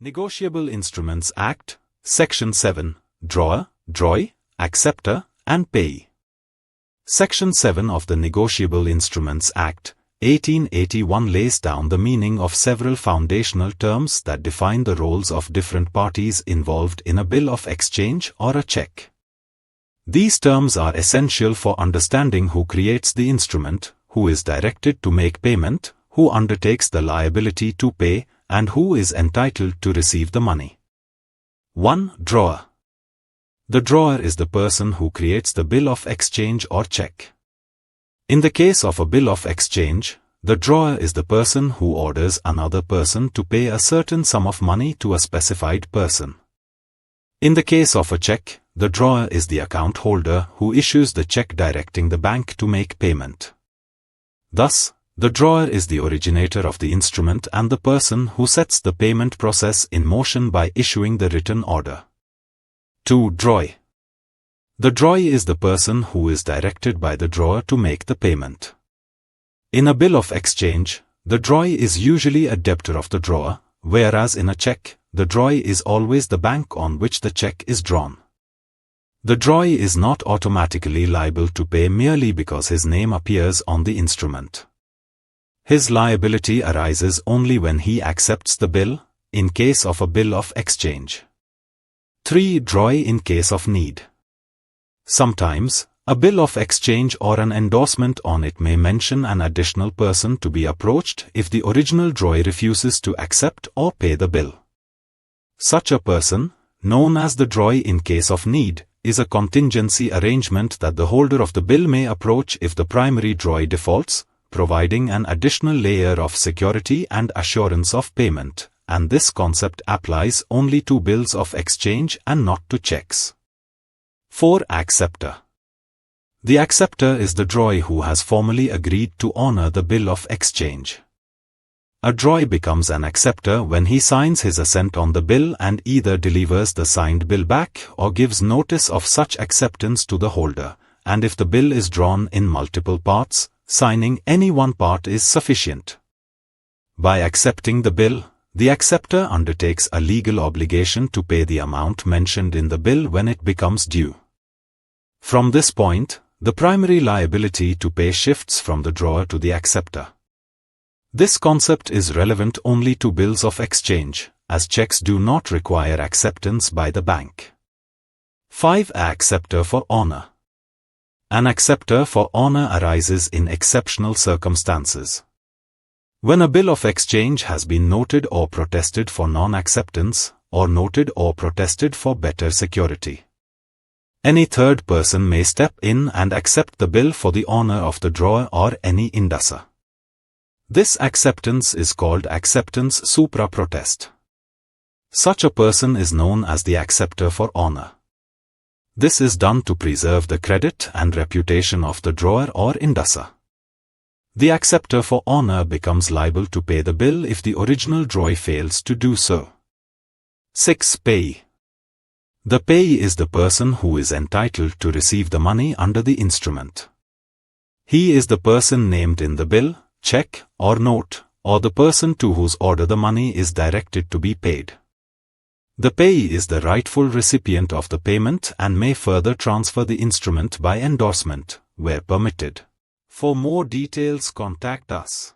Negotiable Instruments Act, Section 7, Drawer, Drawee, Acceptor, and Payee. Section 7 of the Negotiable Instruments Act, 1881 lays down the meaning of several foundational terms that define the roles of different parties involved in a bill of exchange or a check. These terms are essential for understanding who creates the instrument, who is directed to make payment, who undertakes the liability to pay, and who is entitled to receive the money. 1. Drawer. The drawer is the person who creates the bill of exchange or check. In the case of a bill of exchange, the drawer is the person who orders another person to pay a certain sum of money to a specified person. In the case of a check, the drawer is the account holder who issues the check directing the bank to make payment. Thus, the drawer is the originator of the instrument and the person who sets the payment process in motion by issuing the written order. 2. Drawee. The drawee is the person who is directed by the drawer to make the payment. In a bill of exchange, the drawee is usually a debtor of the drawer, whereas in a check, the drawee is always the bank on which the check is drawn. The drawee is not automatically liable to pay merely because his name appears on the instrument. His liability arises only when he accepts the bill, in case of a bill of exchange. 3. Drawee in case of need. Sometimes, a bill of exchange or an endorsement on it may mention an additional person to be approached if the original drawee refuses to accept or pay the bill. Such a person, known as the drawee in case of need, is a contingency arrangement that the holder of the bill may approach if the primary drawee defaults, providing an additional layer of security and assurance of payment, and this concept applies only to bills of exchange and not to checks. 4. Acceptor. The acceptor is the drawee who has formally agreed to honor the bill of exchange. A drawee becomes an acceptor when he signs his assent on the bill and either delivers the signed bill back or gives notice of such acceptance to the holder, and if the bill is drawn in multiple parts, signing any one part is sufficient. By accepting the bill, the acceptor undertakes a legal obligation to pay the amount mentioned in the bill when it becomes due. From this point, the primary liability to pay shifts from the drawer to the acceptor. This concept is relevant only to bills of exchange, as checks do not require acceptance by the bank. 5. Acceptor for honor. An acceptor for honor arises in exceptional circumstances. When a bill of exchange has been noted or protested for non-acceptance, or noted or protested for better security. Any third person may step in and accept the bill for the honor of the drawer or any indusser. This acceptance is called acceptance supra protest. Such a person is known as the acceptor for honor. This is done to preserve the credit and reputation of the drawer or indusser. The acceptor for honor becomes liable to pay the bill if the original drawee fails to do so. 6. Payee. The payee is the person who is entitled to receive the money under the instrument. He is the person named in the bill, check, or note, or the person to whose order the money is directed to be paid. The payee is the rightful recipient of the payment and may further transfer the instrument by endorsement, where permitted. For more details, contact us.